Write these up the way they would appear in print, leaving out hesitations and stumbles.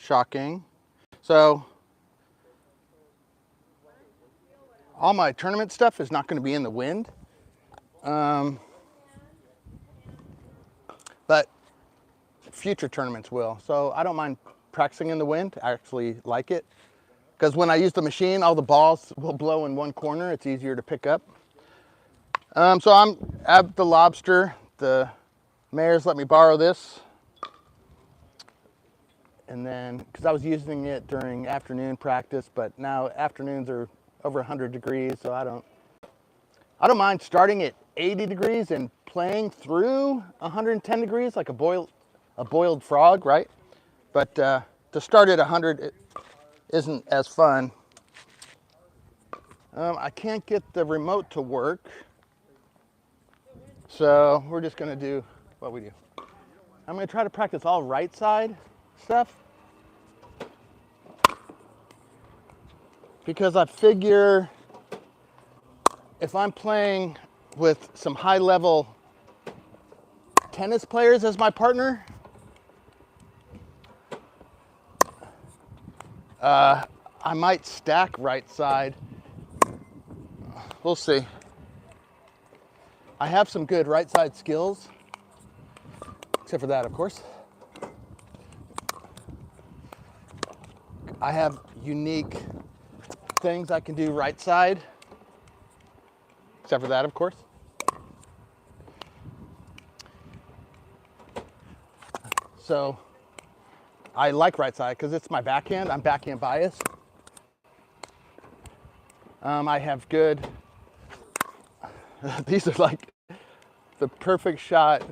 Shocking. So all my tournament stuff is not going to be in the wind. But future tournaments will. So I don't mind practicing in the wind. I actually like it. Because when I use the machine, all the balls will blow in one corner. It's easier to pick up. So I'm at the Lobster. The mayor's let me borrow this. And then, because I was using it during afternoon practice, but now afternoons are over 100 degrees, so I don't mind starting at 80 degrees and playing through 110 degrees like a boiled frog, right? But to start at 100 it isn't as fun. I can't get the remote to work, so we're just gonna do what we do. I'm gonna try to practice all right side stuff, because I figure if I'm playing with some high level tennis players as my partner, I might stack right side. We'll see. I have some good right side skills, except for that, of course. I have unique things I can do right side, except for that, of course. So I like right side because it's my backhand. I'm backhand biased. I have good, these are like the perfect shot.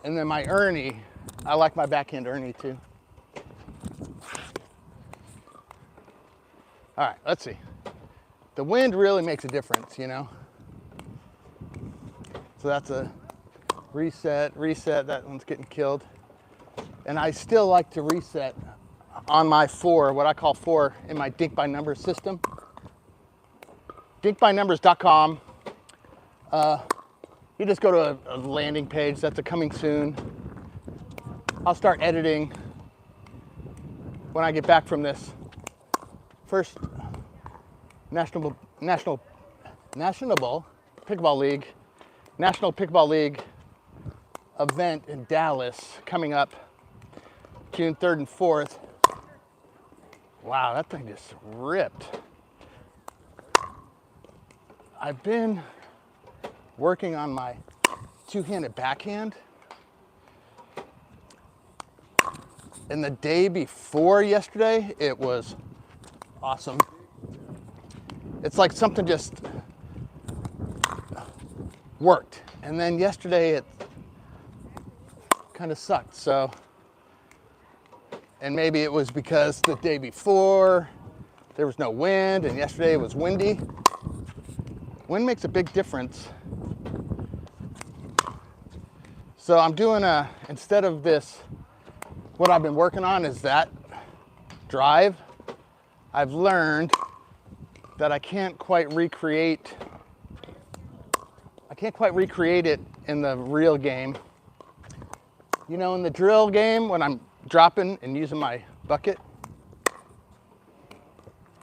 And then my Ernie, I like my backhand Ernie too. All right, let's see. The wind really makes a difference, you know? So that's a reset, that one's getting killed. And I still like to reset on my 4, what I call 4 in my Dink by Numbers system. Dinkbynumbers.com. You just go to a landing page, that's a coming soon. I'll start editing when I get back from this first National Pickleball League event in Dallas coming up June 3rd and 4th. Wow, that thing just ripped. I've been working on my two-handed backhand. And the day before yesterday, it was awesome. It's like something just worked. And then yesterday it kind of sucked. So, and maybe it was because the day before there was no wind and yesterday it was windy. Wind makes a big difference. So I'm doing instead of this, what I've been working on is that drive. I've learned that I can't quite recreate it in the real game. You know, in the drill game, when I'm dropping and using my bucket,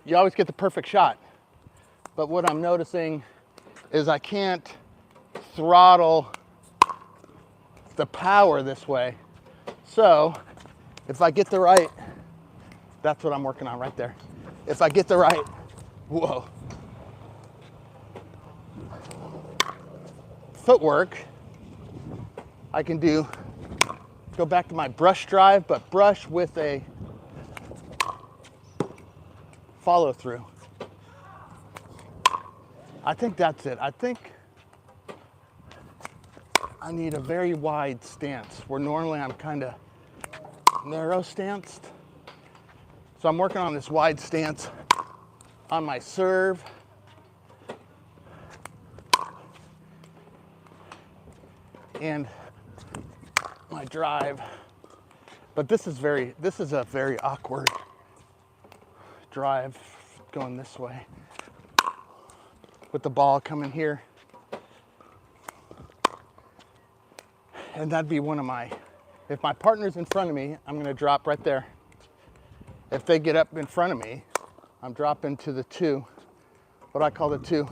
you always get the perfect shot. But what I'm noticing is I can't throttle the power this way. So if I get the right, that's what I'm working on right there. If I get the right, whoa, footwork, I can go back to my brush drive, but brush with a follow through. I think that's it. I think I need a very wide stance where normally I'm kind of narrow stanced. So I'm working on this wide stance on my serve. And my drive. But this is a very awkward drive going this way with the ball coming here. And that'd be one of my, if my partner's in front of me, I'm gonna drop right there. If they get up in front of me, I'm dropping to the 2, what I call the 2.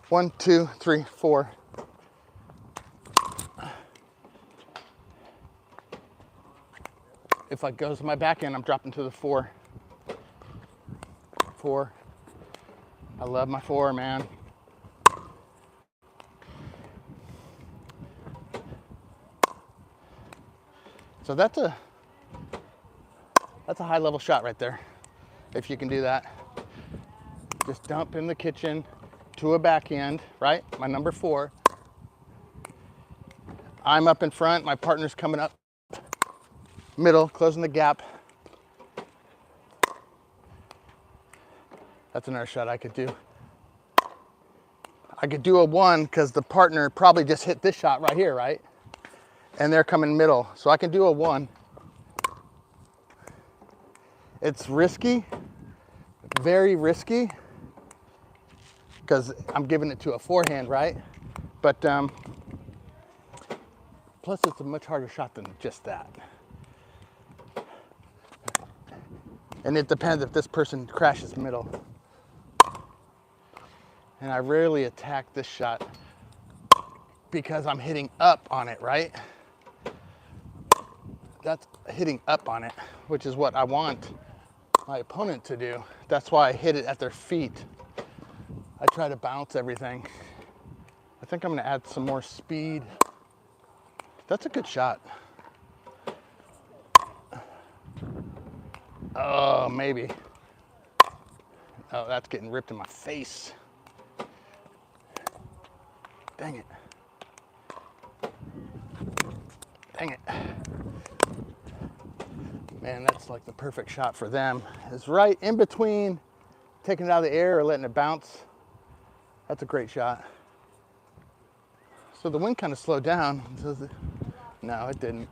1, 2, 3, 4. If I goes to my back end, I'm dropping to the 4. 4. I love my 4, man. So that's a high level shot right there. If you can do that. Just dump in the kitchen to a backhand, right? My number 4. I'm up in front, my partner's coming up middle, closing the gap. That's another shot I could do. I could do a 1 because the partner probably just hit this shot right here, right? And they're coming middle. So I can do a 1. It's risky, very risky, because I'm giving it to a forehand, right? But plus it's a much harder shot than just that. And it depends if this person crashes middle. And I rarely attack this shot because I'm hitting up on it, right? That's hitting up on it, which is what I want my opponent to do. That's why I hit it at their feet. I try to bounce everything. I think I'm gonna add some more speed. That's a good shot. Oh, maybe. Oh, that's getting ripped in my face. Dang it. Dang it. Man, that's like the perfect shot for them. It's right in between taking it out of the air or letting it bounce. That's a great shot. So the wind kind of slowed down. No, it didn't.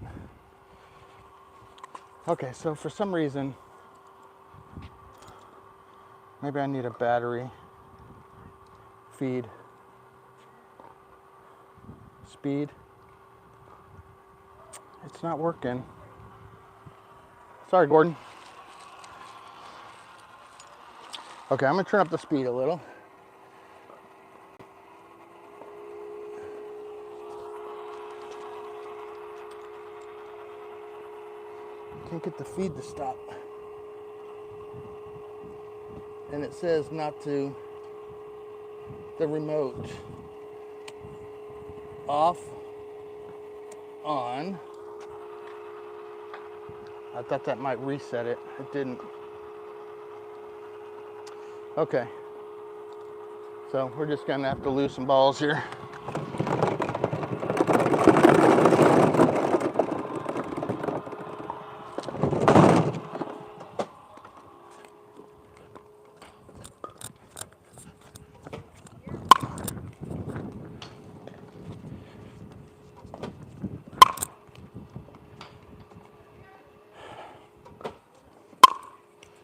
Okay, so for some reason, maybe I need a battery feed. Speed. It's not working. Sorry, Gordon. Okay, I'm gonna turn up the speed a little. Can't get the feed to stop. And it says not to, the remote off, on. I thought that might reset it. It didn't. Okay. So we're just gonna have to lose some balls here.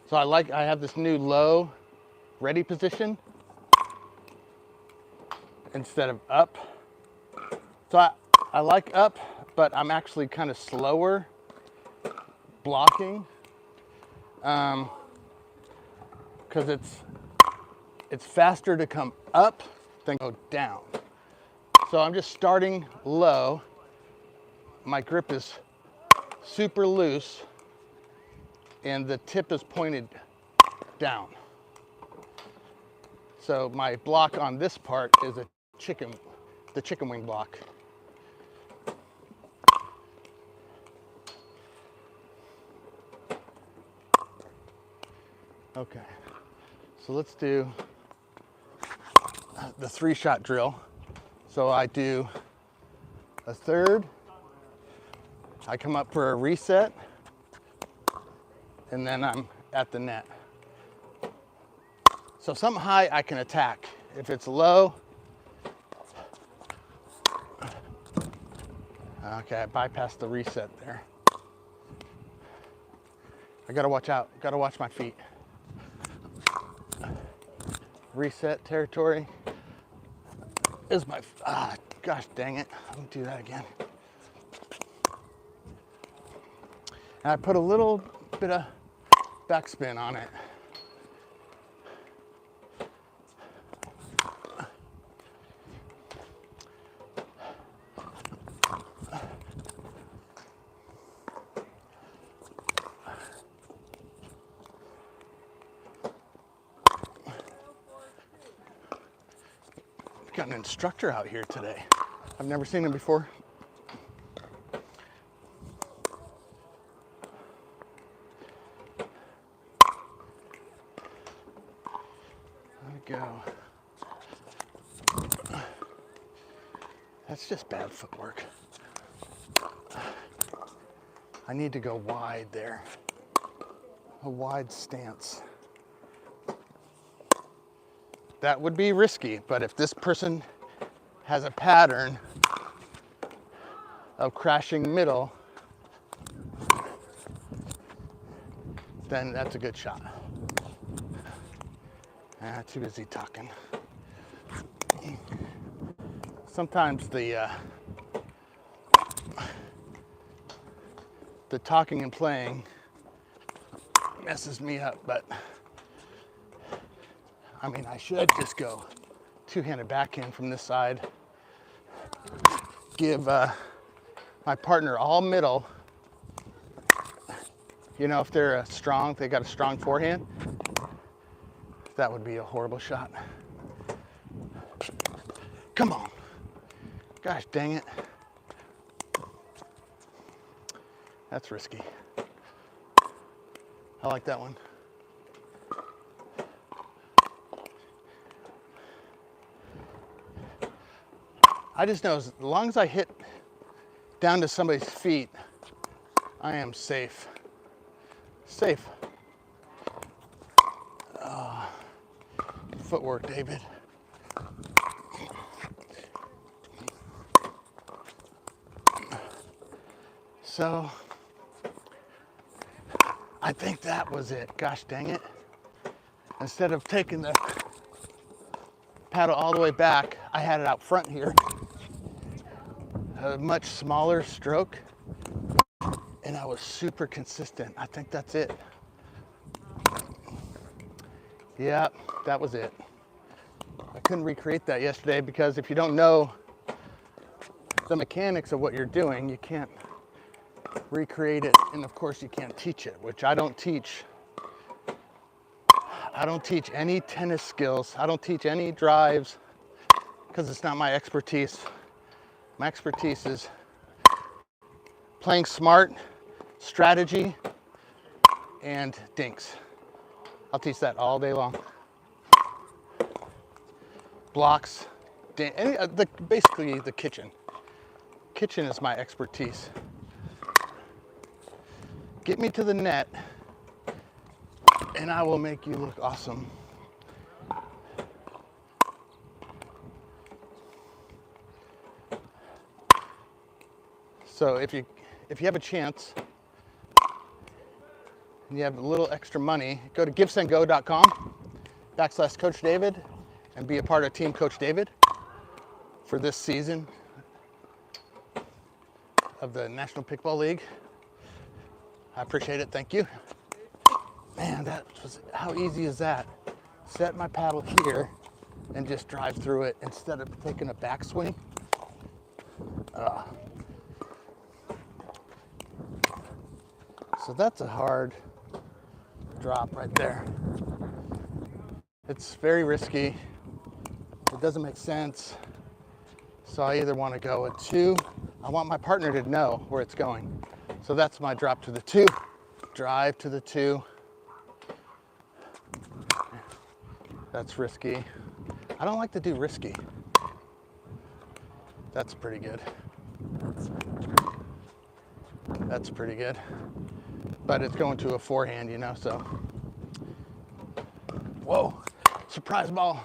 So I have this new low ready position instead of up. So I like up, but I'm actually kind of slower blocking because it's faster to come up than go down. So I'm just starting low. My grip is super loose and the tip is pointed down. So my block on this part is the chicken wing block. Okay, so let's do the 3-shot drill. So I do a third, I come up for a reset, and then I'm at the net. So something high I can attack. If it's low, okay, I bypassed the reset there. I gotta watch out, gotta watch my feet. Reset territory is my, Gosh dang it, let me do that again. And I put a little bit of backspin on it. Got an instructor out here today. I've never seen him before. There we go. That's just bad footwork. I need to go wide there. A wide stance. That would be risky, but if this person has a pattern of crashing middle, then that's a good shot. Too busy talking. Sometimes the talking and playing messes me up, but I mean, I should just go two-handed backhand from this side. Give my partner all middle. You know, if they're they got a strong forehand, that would be a horrible shot. Come on. Gosh dang it. That's risky. I like that one. I just know as long as I hit down to somebody's feet, I am safe. Safe. Footwork, David. So, I think that was it. Gosh dang it. Instead of taking the paddle all the way back, I had it out front here. A much smaller stroke, and I was super consistent. I think that's it. Yeah, that was it. I couldn't recreate that yesterday because if you don't know the mechanics of what you're doing, you can't recreate it, and of course you can't teach it, which I don't teach. I don't teach any tennis skills. I don't teach any drives because it's not my expertise. My expertise is playing smart, strategy, and dinks. I'll teach that all day long. Blocks, basically the kitchen. Kitchen is my expertise. Get me to the net, and I will make you look awesome. So if you have a chance and you have a little extra money, go to givesendgo.com/Coach David and be a part of Team Coach David for this season of the National Pickleball League. I appreciate it. Thank you. Man, how easy is that? Set my paddle here and just drive through it instead of taking a backswing. So that's a hard drop right there. It's very risky. It doesn't make sense. So I either want to go at 2. I want my partner to know where it's going. So that's my drop to the 2, drive to the 2. That's risky. I don't like to do risky. That's pretty good. That's pretty good. But it's going to a forehand, you know, so. Whoa, surprise ball.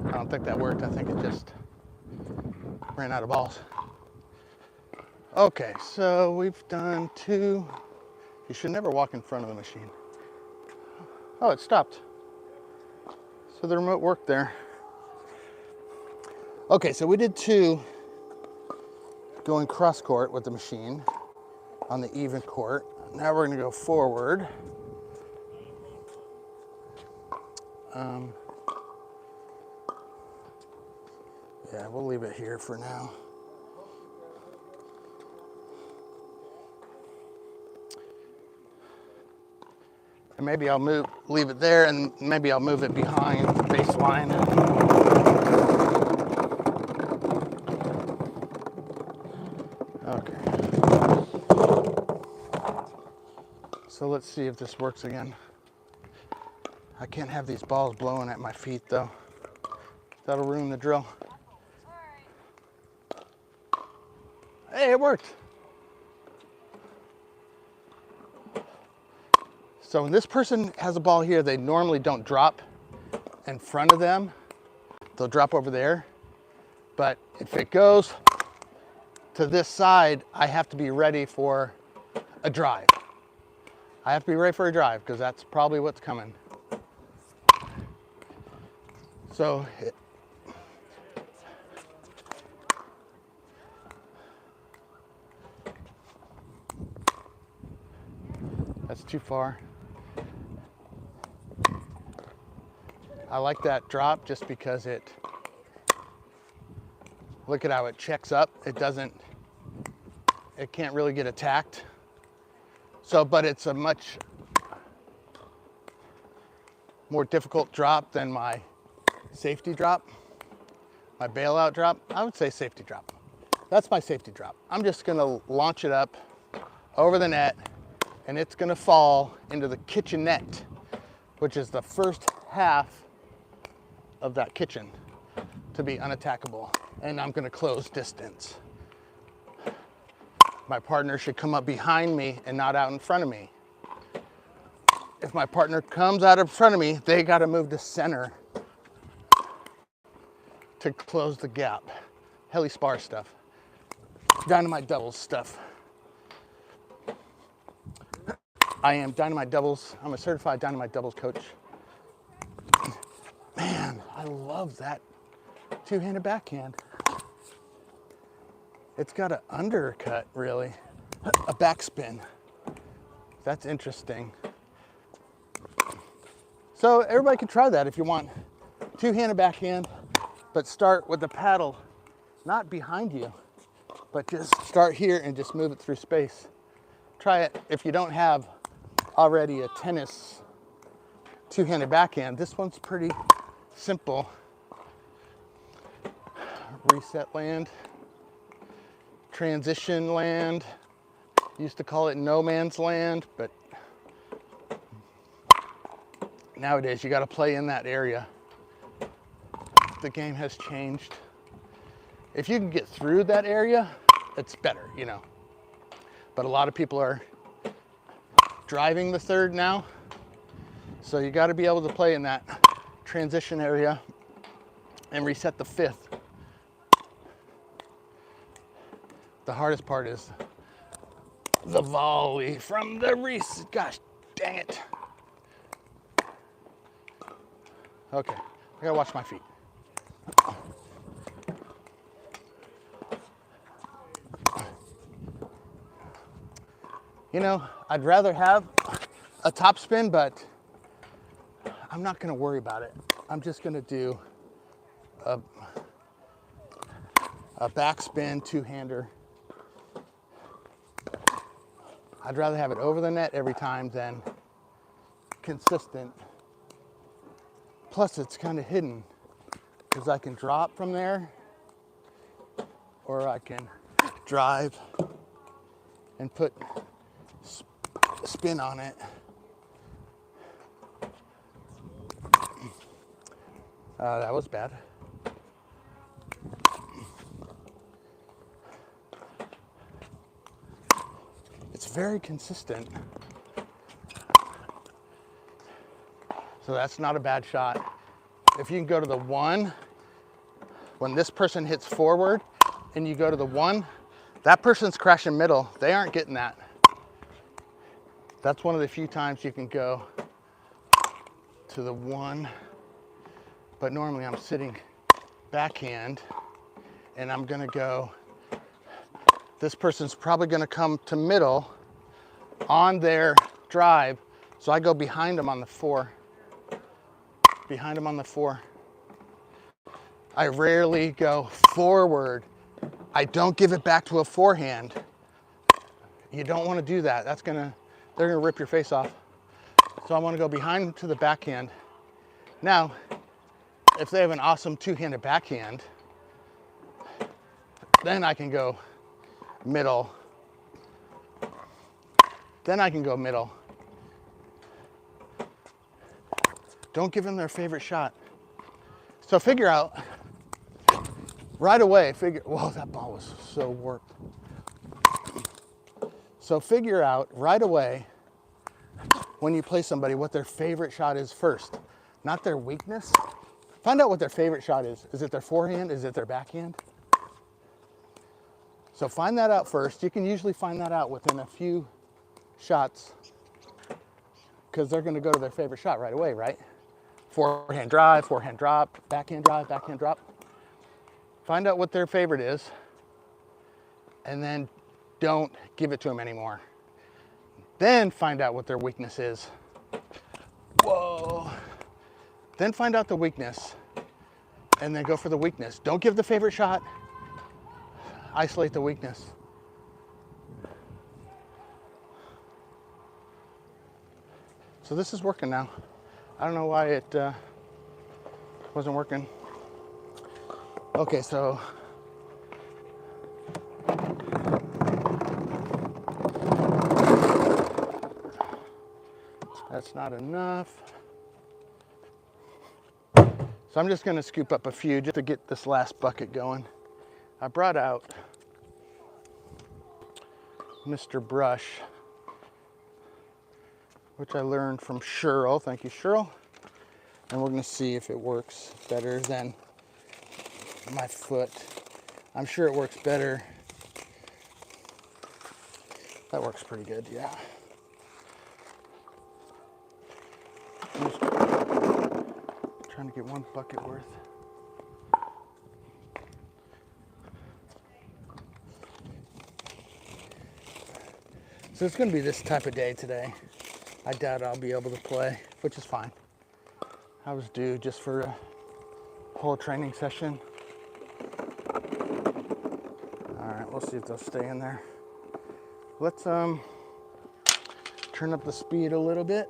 I don't think that worked. I think it just ran out of balls. Okay, so we've done 2. You should never walk in front of the machine. Oh, it stopped. So the remote worked there. Okay, so we did 2 going cross court with the machine on the even court. Now we're gonna go forward. Yeah, we'll leave it here for now. And maybe I'll leave it there, and maybe I'll move it behind baseline. Okay. So let's see if this works again. I can't have these balls blowing at my feet though. That'll ruin the drill. Hey, it worked. So when this person has a ball here, they normally don't drop in front of them. They'll drop over there. But if it goes to this side, I have to be ready for a drive. I have to be ready for a drive because that's probably what's coming. So that's too far. I like that drop just because look at how it checks up. It can't really get attacked. So, but it's a much more difficult drop than my safety drop, my bailout drop. I would say safety drop. That's my safety drop. I'm just gonna launch it up over the net, and it's gonna fall into the kitchen net, which is the first half of that kitchen to be unattackable. And I'm gonna close distance. My partner should come up behind me and not out in front of me. If my partner comes out in front of me, they gotta move to center to close the gap. Heli spar stuff. Dynamite doubles stuff. I am Dynamite Doubles. I'm a certified Dynamite Doubles coach. Man, I love that 2-handed backhand. It's got an undercut, really. A backspin. That's interesting. So everybody can try that if you want. 2-handed backhand, but start with the paddle, not behind you, but just start here and just move it through space. Try it if you don't have already a tennis 2-handed backhand. This one's pretty simple. Reset land, transition land. Used to call it no man's land, but nowadays you got to play in that area. The game has changed. If you can get through that area, it's better, you know. But a lot of people are driving the third now, so you got to be able to play in that transition area and reset the fifth. The hardest part is the volley from the reset. Gosh dang it. Okay, I gotta watch my feet. You know, I'd rather have a top spin, but I'm not gonna worry about it. I'm just gonna do a backspin 2-hander. I'd rather have it over the net every time than consistent. Plus it's kind of hidden because I can drop from there or I can drive and put spin on it. That was bad. It's very consistent. So that's not a bad shot. If you can go to the 1, when this person hits forward and you go to the 1, that person's crashing middle. They aren't getting that. That's one of the few times you can go to the one, but normally I'm sitting backhand, and I'm gonna go, this person's probably gonna come to middle on their drive, so I go behind them on the 4. Behind them on the 4. I rarely go forward. I don't give it back to a forehand. You don't want to do that. They're gonna rip your face off. So I want to go behind to the backhand. Now, if they have an awesome two-handed backhand, then I can go middle. Then I can go middle. Don't give them their favorite shot. So figure out right away, whoa, that ball was so warped. So figure out right away when you play somebody what their favorite shot is first, not their weakness. Find out what their favorite shot is. Is it their forehand? Is it their backhand? So find that out first. You can usually find that out within a few shots because they're going to go to their favorite shot right away, right? Forehand drive, forehand drop, backhand drive, backhand drop. Find out what their favorite is, and then don't give it to them anymore. Then find out what their weakness is. Whoa. Then find out the weakness, and then go for the weakness. Don't give the favorite shot. Isolate the weakness. So this is working now. I don't know why it wasn't working. Okay, so that's not enough. So I'm just gonna scoop up a few just to get this last bucket going. I brought out Mr. Brush, which I learned from Cheryl. Thank you, Cheryl. And we're gonna see if it works better than my foot. I'm sure it works better. That works pretty good, yeah. I'm just trying to get one bucket worth. So it's gonna be this type of day today. I doubt I'll be able to play, which is fine. I was due just for a whole training session. All right, we'll see if they'll stay in there. Let's turn up the speed a little bit.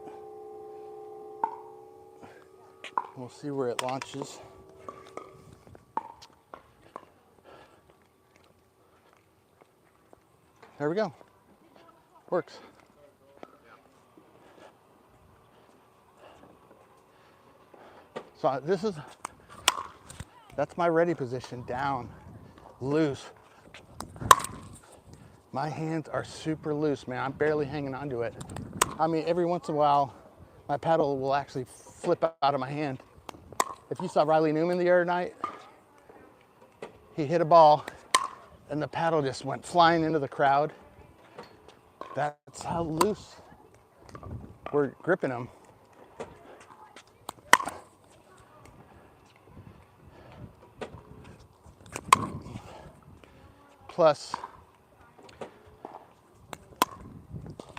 We'll see where it launches. There we go. Works. So that's my ready position, down, loose. My hands are super loose, man. I'm barely hanging onto it. I mean, every once in a while, my paddle will actually flip out of my hand. If you saw Riley Newman the other night, he hit a ball and the paddle just went flying into the crowd. That's how loose we're gripping them. Plus,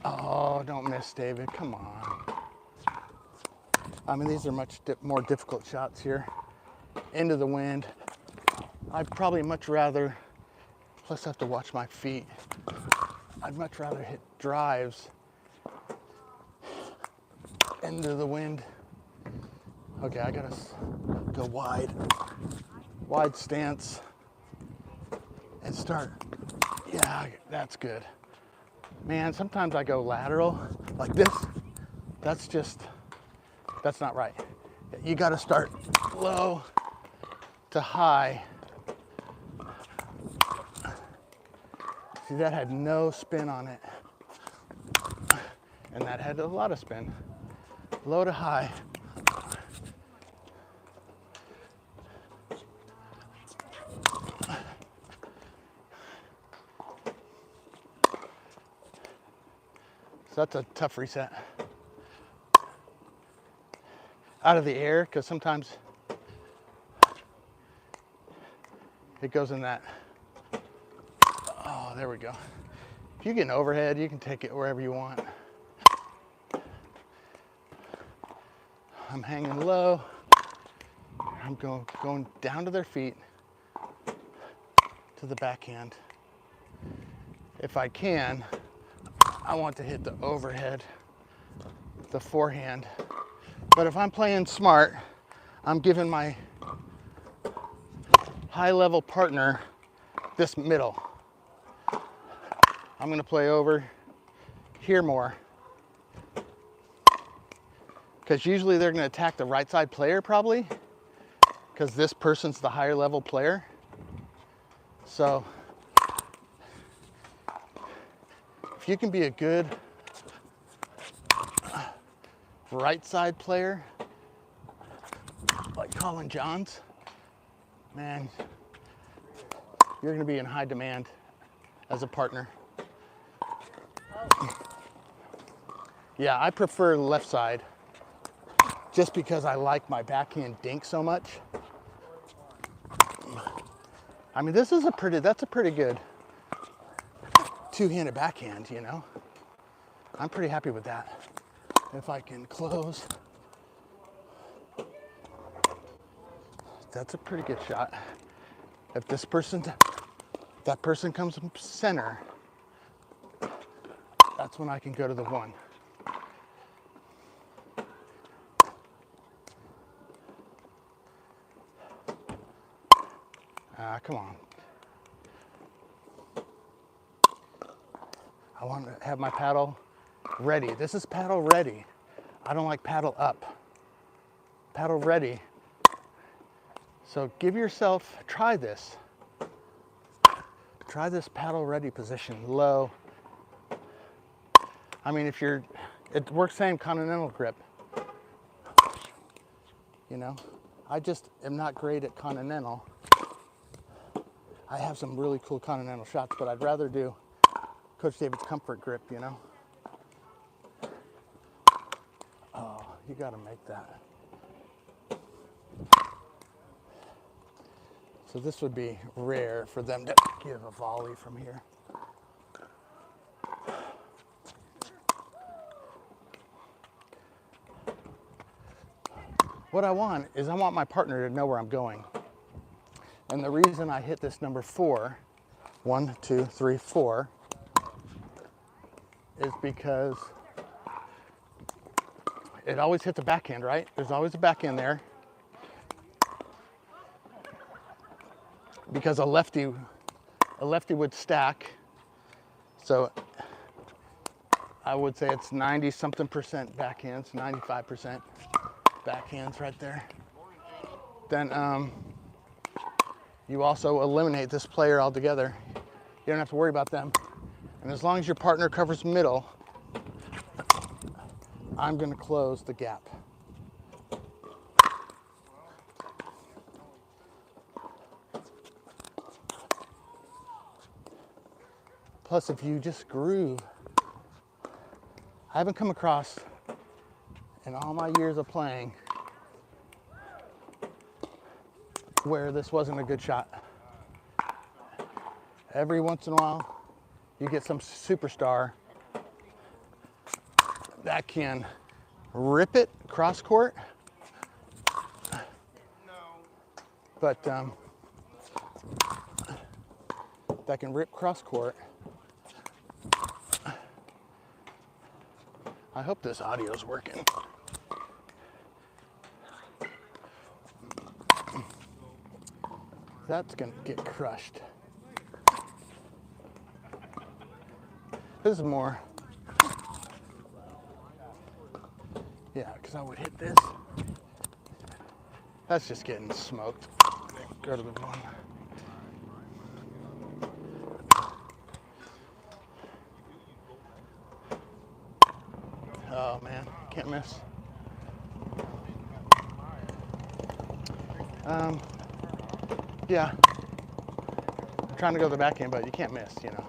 oh, don't miss, David, come on. I mean, these are much more difficult shots here. Into the wind. I'd probably much rather, plus I have to watch my feet. I'd much rather hit drives into the wind. Okay, I gotta go wide stance and start. Yeah, that's good. Man, sometimes I go lateral like this. That's not right. You gotta start low to high. See, that had no spin on it. And that had a lot of spin. Low to high. So that's a tough reset. out of the air, because sometimes it goes in that. Oh, there we go. If you get an overhead, you can take it wherever you want. I'm hanging low. I'm going down to their feet, to the backhand. If I can, I want to hit the overhead, the forehand. But if I'm playing smart, I'm giving my high-level partner this middle. I'm gonna play over here more, because usually they're gonna attack the right side player probably, because this person's the higher level player. So if you can be a good right side player, like Colin Johns, man, you're gonna be in high demand as a partner. Yeah, I prefer left side just because I like my backhand dink so much. I mean, that's a pretty good two-handed backhand, you know? I'm pretty happy with that. If I can close, that's a pretty good shot. If that person comes from center, that's when I can go to the one. Come on. I want to have my paddle ready. This is paddle ready. I don't like paddle up. Paddle ready. So give yourself, try this. Try this paddle ready position, low. I mean, it works same continental grip. You know, I just am not great at continental. I have some really cool continental shots, but I'd rather do Coach David's comfort grip, you know? Oh, you gotta make that. So this would be rare for them to give a volley from here. What I want is I want my partner to know where I'm going. And the reason I hit this number 4, 1, 2, 3, 4, is because it always hits a backhand, right? There's always a backhand there. Because a lefty would stack. So I would say it's 90-something% backhands, 95% backhands right there. Then you also eliminate this player altogether. You don't have to worry about them. And as long as your partner covers middle, I'm gonna close the gap. Plus, if you just groove, I haven't come across in all my years of playing where this wasn't a good shot. Every once in a while, you get some superstar that can rip it cross court, but that can rip cross court. I hope this audio's working. That's gonna get crushed. This is more, yeah, because I would hit this. That's just getting smoked. Go to the one. Oh man, can't miss. Yeah, I'm trying to go to the backhand, but you can't miss, you know.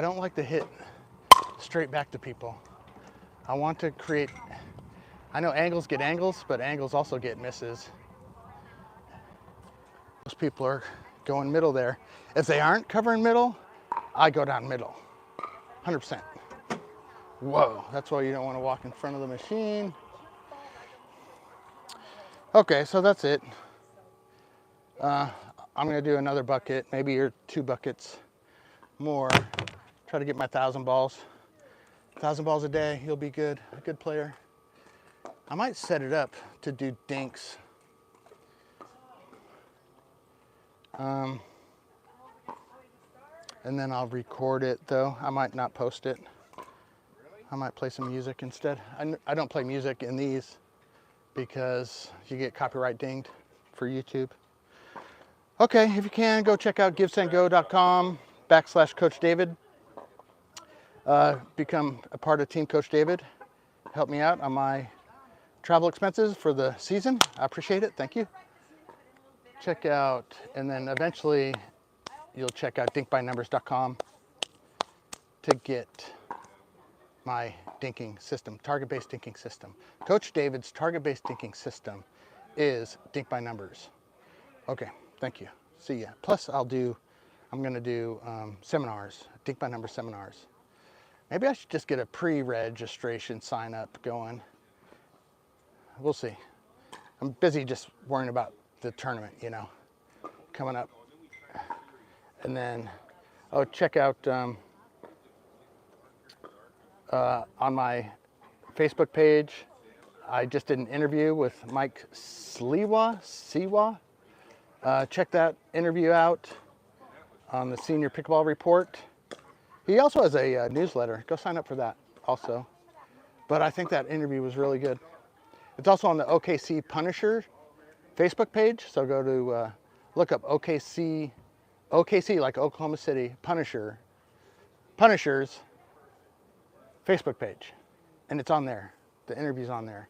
don't like to hit straight back to people. I want to create, I know angles get angles, but angles also get misses. Most people are going middle there. If they aren't covering middle, I go down middle, 100%. Whoa, that's why you don't want to walk in front of the machine. Okay, so that's it. I'm gonna do another bucket, maybe or 2 buckets more. Try to get my 1,000 balls. 1,000 balls a day, you'll be good, a good player. I might set it up to do dinks. And then I'll record it though. I might not post it. I might play some music instead. I don't play music in these because you get copyright dinged for YouTube. Okay, if you can, go check out givesendgo.com/Coach David. Become a part of Team Coach David. Help me out on my travel expenses for the season. I appreciate it. Thank you. Check out, and then eventually you'll check out dinkbynumbers.com to get my dinking system, target-based dinking system. Coach David's target-based dinking system is Dink by Numbers. Okay, thank you. See ya. Plus, I'm gonna do seminars, Dink by Numbers seminars. Maybe I should just get a pre-registration sign up going. We'll see. I'm busy just worrying about the tournament, you know, coming up. And then, oh, check out on my Facebook page, I just did an interview with Mike Siwa. Check that interview out on the Senior Pickleball Report. He also has a newsletter. Go sign up for that also. But I think that interview was really good. It's also on the OKC Punisher Facebook page. So go to look up OKC like Oklahoma City, Punisher's Facebook page. And it's on there. The interview's on there.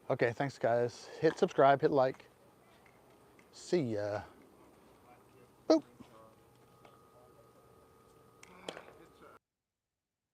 Okay, thanks guys. Hit subscribe, hit like. See ya.